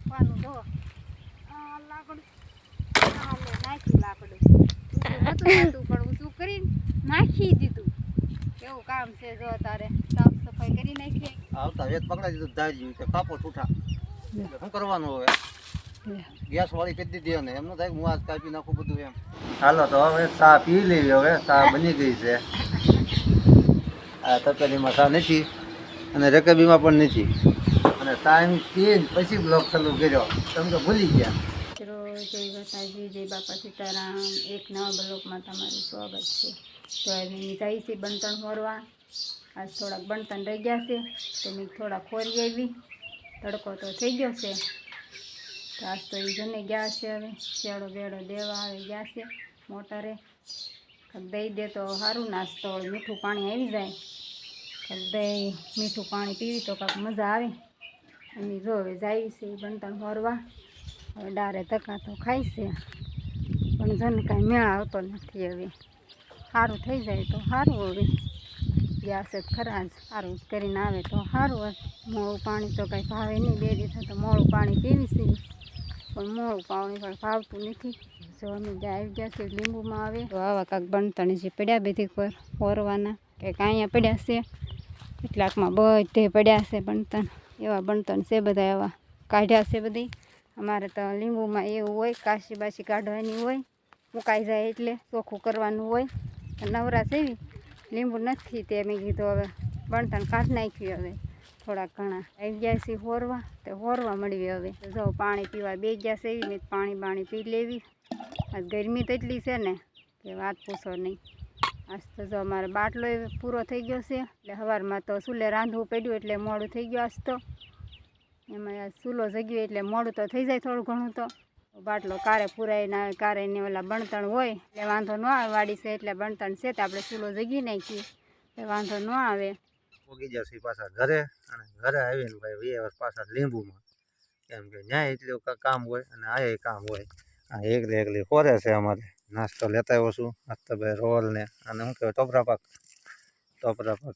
નાખવાનું જો લાકડું નાખ્યું લાકડું હતું પણ હું શું કરીને નાખી દીધું. કેવું કામ છે જો તારે સાફ સફાઈ કરી નાખી. આવતા વેત પકડાઈ દીધું ધાર્યું કે કાપો છૂટા શું કરવાનું હવે ગેસ વાળી કરી દીધી અને એમનું થાય હું આજ કાપી નાખું બધું એમ. હાલો તો હવે ચા પી લેવી. હવે ચા બની ગઈ છે. આ તપેલીમાં ચા નથી અને રકેબીમાં પણ નથી અને ટાઈમ પીને પછી બ્લોક ચાલુ કર્યો. તમે તો ભૂલી ગયા. જય માતાજી, જય બાપા સીતારામ. એક નવા બ્લોકમાં તમારું સ્વાગત છે. તો એની જાય છે બણતણ મોરવા. આજ થોડાક બણતણ રહી ગયા છે તો મેં થોડા ખોરી આવી. તડકો તો થઈ ગયો છે તો આજ તો એ જને ગયા છે. હવે શેડો બેડો દેવા આવી ગયા છે મોટરે. દઈ દે તો સારું, નાસ્તો મીઠું પાણી આવી જાય. દહીં મીઠું પાણી પીવી તો કાંઈક મજા આવે. અને જો હવે જાય છે બણતણ મોરવા. હવે ડારે ધક્કા તો ખાય છે પણ જને કાંઈ મેળ આવતો નથી. હવે સારું થઈ જાય તો સારું. હવે ગયા છે ખરા જ સારું કરીને આવે તો સારું. મોળું પાણી તો કાંઈ ભાવે નહીં. 2 દિવસ તો મોળું પાણી પીવી છે પણ મોળું પાણી પણ ભાવતું નથી. જો અમે જ્યાં આવી ગયા છે લીંબુમાં આવે તો આવા કાંક બણતણ જે પડ્યા બધી પર ઓરવાના કંઈક અહીંયા પડ્યા છે. કેટલાકમાં બધે પડ્યા છે બણતણ. એવા બણતણ છે બધા એવા કાઢ્યા છે બધી. અમારે તો લીંબુમાં એવું હોય કાશી બાશી કાઢવાની હોય. મુકાઈ જાય એટલે ચોખ્ખું કરવાનું હોય. નવરા સેવી લીંબુ નથી તે મેં કીધું હવે બણતણ કાઢી નાખ્યું. હવે થોડાક ઘણા આવી ગયા છે હોરવા તો હોરવા મળવી. હવે જો પાણી પીવા બે ગયા છે એવી મેં પાણી પી લેવી. આજ ગરમી તો એટલી છે ને કે વાત પૂછો નહીં. આજ તો જો અમારે બાટલો પૂરો થઈ ગયો છે એટલે સવારમાં તો ચૂલે રાંધવું પડ્યું એટલે મોડું થઈ ગયું. આજ તો એમાં ચૂલો જગ્યો એટલે મોડું તો થઈ જાય થોડું ઘણું. તો બાટલો કારે પુરાઈને આવે કારે ને ઓલા બણતણ હોય એટલે વાંધો ન આવે. વાડી છે એટલે બણતણ છે તો આપણે ચૂલો જગી નાખીએ એટલે વાંધો ન આવે. પોગી જશે પાછા ઘરે અને ઘરે આવીને ભાઈ 2 વર્ષ પાછા લીંબુમાં. કેમ કે ન્યાય એટલું કામ હોય અને આ કામ હોય. આ એકલી ખોરે છે અમારે. નાસ્તો લેતા આવ્યો છું. આજ તો ભાઈ રોલ ને અને શું કહેવાય ટોપરા પાક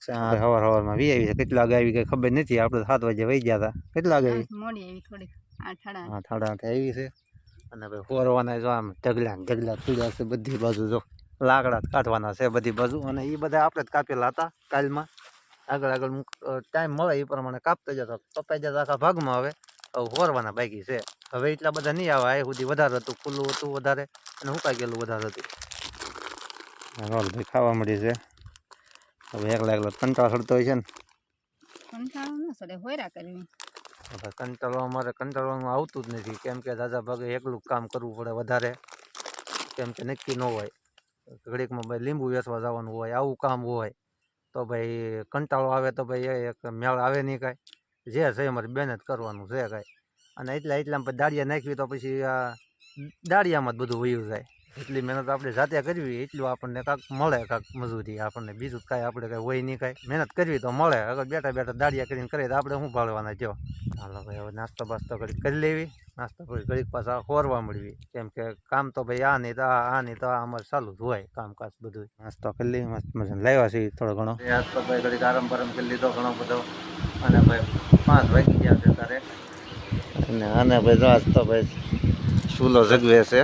છે. સવારમાં આવી છે. કેટલા વાગે આવી કઈ ખબર નથી. આપણે 7 વાગે વહી ગયા હતા. કેટલા વાગે આવી? મોડી આવી થોડી 8 સાડા 8 આવી છે. અને ભાઈ ખોરવાના જો આમ ઢગલા પીડ્યા છે બધી બાજુ. જો લાકડા કાઢવાના છે બધી બાજુ અને એ બધા આપણે જ કાપેલા હતા કાલમાં. આગળ ટાઈમ મળે એ પ્રમાણે કાપતા જતા કપાઈ જતા આખા ભાગમાં. હવે ખોરવાના બાકી છે. હવે એટલા બધા નહીં આવે. આ સુધી વધારે હતું, ખુલ્લું હતું વધારે અને હુકાઈ ગયેલું વધારે હતું. રોલ ભાઈ ખાવા મળી છે. હવે એકલા કંટાળો ચડતો હોય છે ને. કંટાળો ન સડે હોયરા કરવી. કંટાળવાનું આવતું જ નથી. કેમ કે દાદા ભાગે એકલું કામ કરવું પડે વધારે. કેમ કે નક્કી ન હોય. ઘડીકમાં ભાઈ લીંબુ વેચવા જવાનું હોય, આવું કામ હોય તો ભાઈ કંટાળો આવે તો ભાઈ એક મેળ આવે નહીં કાંઈ. જે છે અમારે મહેનત કરવાનું છે કાંઈ. અને એટલામાં પછી દાળિયા નાખવી તો પછી દાળિયામાં જ બધું વયું જાય. એટલી મહેનત આપણે જાતે કરવી એટલું આપણને કાંઈક મળે, કાંઈક મજૂરી આપણને. બીજું કાંઈ આપણે કાંઈ હોય નહીં કાંઈ. મહેનત કરવી તો મળે. અગર બેઠા દાળિયા કરીને કરીએ તો આપણે શું ભાળવાના જો. હાલો ભાઈ હવે નાસ્તો બાસ્તો ઘડીક કરી લેવી. નાસ્તો કરી ઘડીક પાછા ખોરવા મળવી. કેમ કે કામ તો ભાઈ આ નહીં તો આ અમારે ચાલુ જ હોય કામકાજ બધું. નાસ્તો કરી લઈએ મસ્ત મજાને લાવ્યા છે થોડો ઘણો. આજ તો ભાઈ ઘડીક આરામ કરી લીધો ઘણો બધો. અને ભાઈ 5 વાગી ગયા છે તારે. અને આને ભાઈ જો આજ તો ભાઈ ચૂલો જગવે છે.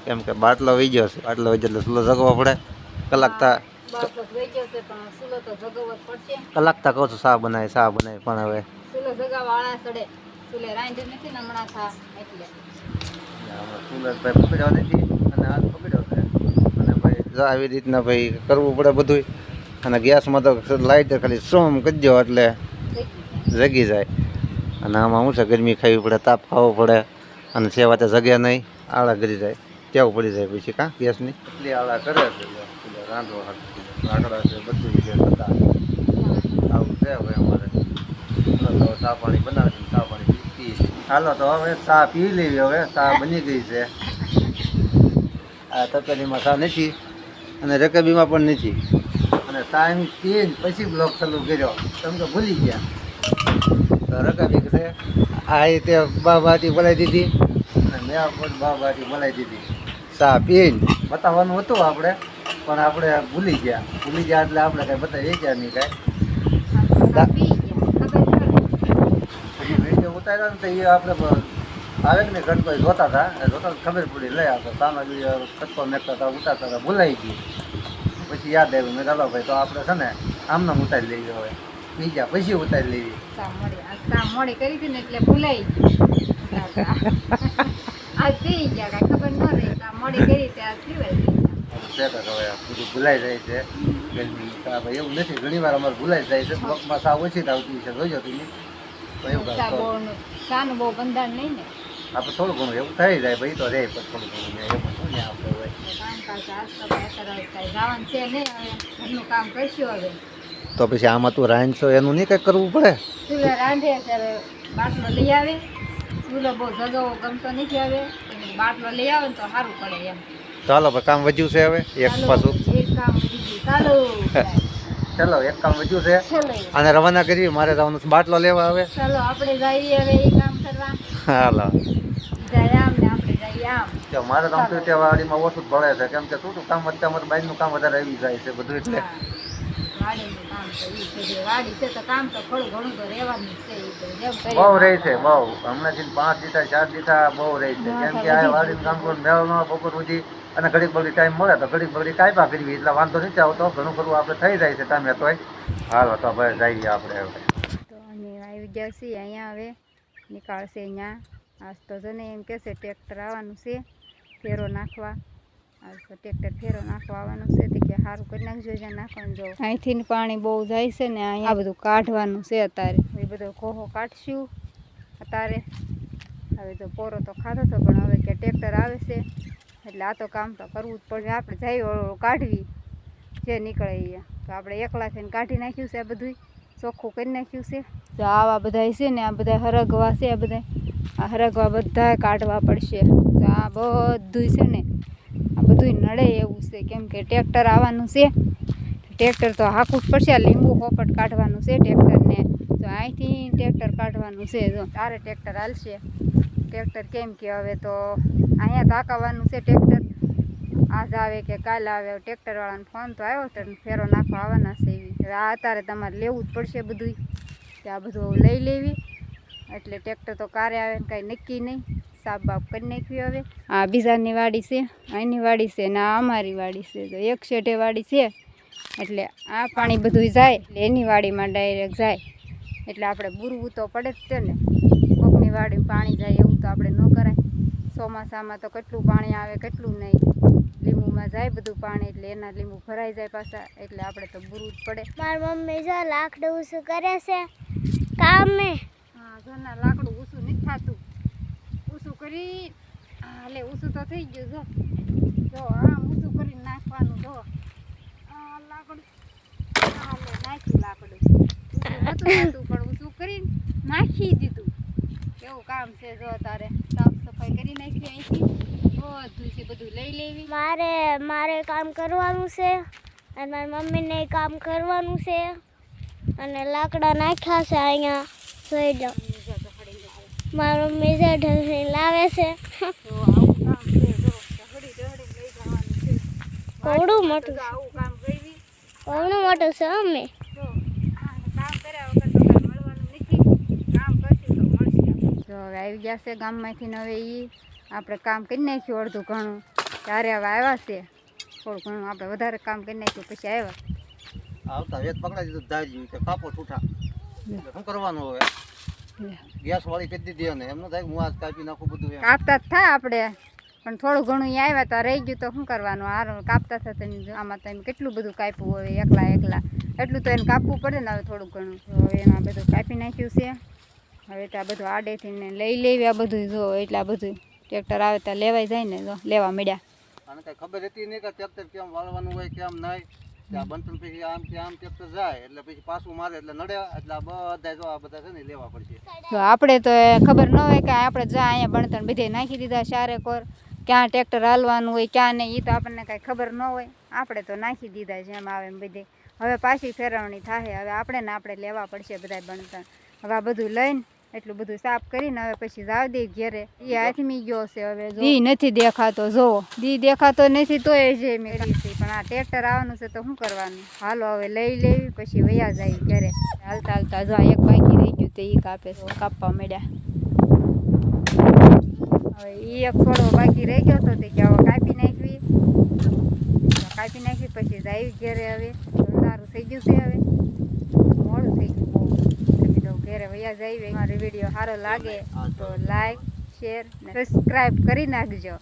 કેમ કે બાટલો વહી ગયો છે. બાટલો વહી એટલે ચૂલો જગવો પડે. કલાક તા કહું છું ચા બનાવે પણ હવે ચૂલો જગાવાળા સડે ચૂલે રાંધી નથી ને હમણાં થા એટલે ચૂલો ભાઈ પકડ્યો નથી અને હાથ પકડ્યો છે. અને ભાઈ જો આવી રીતના ભાઈ કરવું પડે બધું. અને ગેસમાં તો લાઇટર ખાલી સોમ કરી દો એટલે જગી જાય. અને આમાં શું છે ગરમી ખાવી પડે, તાપ ખાવો પડે અને સેવાતે જગ્યા નહીં આળા કરી જાય. ટેવ પડી જાય પછી કાં ગેસની એટલી આળા કરે છે. રાંધવા લાકડા છે બધું છે બધા આવું છે. હવે અમારે ચા પાણી બનાવી ચા પાણી પી. હાલો તો હવે ચા પી લેવી. હવે ચા બની ગઈ છે. આ તપેલીમાં ચા નથી અને રકેબીમાં પણ નથી. અને ટાઈમ પીને પછી બ્લોક ચાલુ કર્યો. તમે તો ભૂલી ગયા. તો રકેબી છે આ રીતે બાબાથી બોલાવી દીધી અને મેં પણ બાબાથી બોલાવી દીધી. ચા પીને બતાવવાનું હતું આપણે પણ આપણે ભૂલી ગયા એટલે આપણે કાંઈ બતાવી ગયા નહીં કાંઈ. વિડીયો ઉતાર્યો ને તો એ આપણે આવે કે નહીં ગટકો જોતા હતા જોતા ખબર પડી લઈ આવતા સામે કટકો મેકતા હતા ઉતારતા હતા ભૂલાઈ ગયું પછી યાદ આવ્યું મેં ચાલો ભાઈ તો આપણે છે ને આમને ઉતારી લઈએ હવે બીજા પછી ઉતારી લેવી સામ મોડી કરી હતી ને એટલે ભૂલાઈ ગયું આજ થઈ ગયા કાંઈ ખબર ન રહી સામ મોડી કરી ત્યાં પીવાય ગઈ હવે બધું ભૂલાઈ જાય છે ગરમી ભાઈ એવું નથી ઘણી વાર અમારે ભૂલાઈ જાય છે પગમાં સાવ ઓછી આવતી છે જોજો તમે સાનું બહુ બંધાણ નહીં ને આપણે થોડું ઘણું એવું થઈ જાય ભાઈ તો રે પણ થોડું ઘણું એમાં શું ને આપણે હોય કામકાજ આજ તો કાંઈ જવાનું છે નહીં હવે ઘરનું કામ કરશું હવે તો પછી આમાં તું રાંધશો એનું નહીં કંઈક કરવું પડે ચૂલો રાંધે ત્યારે બાટલો લઈ આવે ચૂલો બહુ જગાવો ગમતો નથી આવે બાટલો લઈ આવે ને તો સારું પડે એમ ચાલો ભાઈ કામ વધ્યું છે હવે એક પાછું એક કામ બીજું ચાલો ચાલો એક કામ વધ્યું છે ચાલો અને રવાના કરી મારે જવાનું છે બાટલો લેવા આવે ચાલો આપણે જઈએ હવે એ કામ કરવા હાલો જાય આમ ને આપણે જઈએ આમ તો મારે કામ તો ત્યાં વાડીમાં ઓછું જ ભળે છે કેમ કે શું કામ વધતા અમારે બાઈકનું કામ વધારે આવી જાય છે બધું એટલે વાડીનું કામ તો ઈ છે વાડી છે તો કામ તો થોડું ઘણું તો રહેવાનું જ છે ઈ તો જેમ કરીએ બહુ રહી છે બહુ હમણાંથી 5 દીધા 4 દીધા બહુ રહી છે કેમ કે આ વાડીનું કામ કોઈ મેળવનો બપોર સુધી અને ઘડીક બધી ટાઈમ મળે તો ઘડીક બધી કાંઈ કરવી એટલે વાંધો નથી આવતો ઘણું ખરું આપણે થઈ જાય છે ટાઈમે તોય હાલો તો ભાઈ જઈએ આપણે હવે તો અમે આવી ગયા છીએ અહીંયા હવે નીકાળશે અહીંયા આજ તો જો ને એમ કહેશે ટ્રેક્ટર આવવાનું છે ફેરો નાખવા આજ તો ટ્રેક્ટર ફેરો નાખવા આવવાનું છે તે કે સારું કરી નાખજો જ્યાં નાખવાનું જો અહીંથી પાણી બહુ જાય છે ને અહીંયા બધું કાઢવાનું છે અત્યારે એ બધો કોહો કાઢશું અત્યારે હવે તો પોરો તો ખાધો હતો પણ હવે કે ટ્રેક્ટર આવે છે એટલે આ તો કામ તો કરવું જ પડે આપણે જઈ ઓળો કાઢવી જે નીકળે એ તો આપણે એકલા થઈને કાઢી નાખ્યું છે આ બધું ચોખ્ખું કરી નાખ્યું છે તો આવા બધા છે ને આ બધા હરગવા છે આ બધા આ હરગવા બધા કાઢવા પડશે તો આ બધું છે ને આ બધું નડે એવું છે કેમ કે ટ્રેક્ટર આવવાનું છે ટ્રેક્ટર તો હાંકવું જ પડશે આ લીંબુ પોપટ કાઢવાનું છે ટ્રેક્ટરને તો અહીંથી ટ્રેક્ટર કાઢવાનું છે જો તારે ટ્રેક્ટર હાલશે ટ્રેક્ટર કેમ કે હવે તો અહીંયા તાકાવવાનું છે ટ્રેક્ટર આજ આવે કે કાલ આવે ટ્રેક્ટરવાળાનો ફોન તો આવ્યો તો ફેરો નાખવા આવવાના છે એવી હવે આ અત્યારે તમારે લેવું જ પડશે બધું કે આ બધું લઈ લેવી એટલે ટ્રેક્ટર તો કારે આવે ને કાંઈ નક્કી નહીં સાફ બાફ કરી નાખ્યું હવે આ બીજાની વાડી છે અહીંની વાડી છે ને આ અમારી વાડી છે તો એક શેઢે વાડી છે એટલે આ પાણી બધું જાય એટલે એની વાડીમાં ડાયરેક્ટ જાય એટલે આપણે બુરવું તો પડે જ તે ને કોકની વાડીમાં પાણી જાય એવું તો આપણે ન કરાય ચોમાસામાં તો કેટલું પાણી આવે કેટલું નહીં લીંબુમાં જાય બધું પાણી એટલે એના લીંબુ ભરાઈ જાય પાછા એટલે આપણે તો બુરવું જ પડે મારી મમ્મી જો લાકડું ઊંચું કરે છે કામે હા જો ના લાકડું ઊંચું નથી થતું ઊંચું કરી હાલે ઊંચું તો થઈ ગયું જો આમ ઊંચું કરીને નાખવાનું જો આ લાકડું હાલે નાખ્યું લાકડું ઊંચું નહોતું થતું પણ ઊંચું કરીને નાખી દીધું એવું કામ છે જો તારે સાફ સફાઈ કરી નાખી અહીંથી બધું છે બધું લઈ લેવી મારે કામ કરવાનું છે અને મારી મમ્મીને કામ કરવાનું છે અને લાકડા નાખ્યા છે અહીંયા જોઈ જાઓ મારી મમ્મી જે ઢસી લાવે છે તો આવું કામ છે જો ઢગડી લઈ જવાનું છે કવડું મોટું આવું કામ કરવી કવડું મોટું છે મમ્મી જો કામ કર્યા વગર તો કાંઈ મળવાનું નથી કામ કરશું તો મળશે જો હવે આવી ગયા છે ગામમાંથી ને હવે એ આપણે કામ કરી નાખ્યું અડધું ઘણું ત્યારે હવે આવ્યા છે થોડું ઘણું આપણે વધારે કામ કરી નાખ્યું પછી આવ્યા આવતા વેત પકડાઈ દીધું ધાર્યું કે કાપો છૂટા શું કરવાનું હવે ગેસ વાળી કરી દીધી અને એમનું થાય હું આજ કાપી નાખું બધું એમ કાપતા જ થાય આપણે પણ થોડું ઘણું અહીંયા આવ્યા તો રહી ગયું તો શું કરવાનું આ કાપતા થતા આમાં તો એમ કેટલું બધું કાપ્યું હવે એકલા એટલું તો એને કાપવું પડે ને હવે થોડું ઘણું હવે એમાં બધું કાપી નાખ્યું છે હવે તો આ બધું આડેથી ને લઈ લેવી આ બધું જો એટલે આ બધું ટ્રેક્ટર આવે તો લેવાઈ જાય ને જો લેવા મળ્યા અને કઈ ખબર હતી નહીં કે ટ્રેક્ટર કેમ વાળવાનું હોય કેમ નહીં ત્યાં બનતું પછી આમ ટ્રેક્ટર જાય એટલે પછી પાછું મારે એટલે નડે એટલે બધા જો આ બધા છે ને લેવા પડશે તો આપણે તો ખબર ન હોય કે આપણે જા અહીંયા બણતણ બધે નાખી દીધા ચારે કોર ક્યાં ટ્રેક્ટર હાલવાનું હોય ક્યાં નહીં એ તો આપણને કાંઈ ખબર ન હોય આપણે તો નાખી દીધા જેમ આવે એમ બધે હવે પાછી ફેરવણી થાય હવે આપણે લેવા પડશે બધા બણતણ હવે આ બધું લઈને એટલું બધું સાફ કરીને હવે પછી જાવ દે ઘેરે એ હાથમી ગયો છે હવે દી નથી દેખાતો જોવો દી દેખાતો નથી તોય જે મેં કરી છે પણ આ ટ્રેક્ટર આવવાનું છે તો શું કરવાનું હાલો હવે લઈ લેવી પછી વયા જાય ઘરે હાલતા જો એક બાકી રહી ગયું તો એ કાપે કાપવા મળ્યા હવે એ એક થોડો બાકી રહી ગયો હતો તે કે હવે કાપી નાખવી, કાપી નાખી પછી જાય ઘેરે. હવે સારું થઈ ગયું છે, હવે મોડું થઈ ગયું બહુ. કીધું ઘેરે વયા જાય. મારો વિડીયો સારો લાગે તો લાઈક, શેર ને સબસ્ક્રાઈબ કરી નાખજો.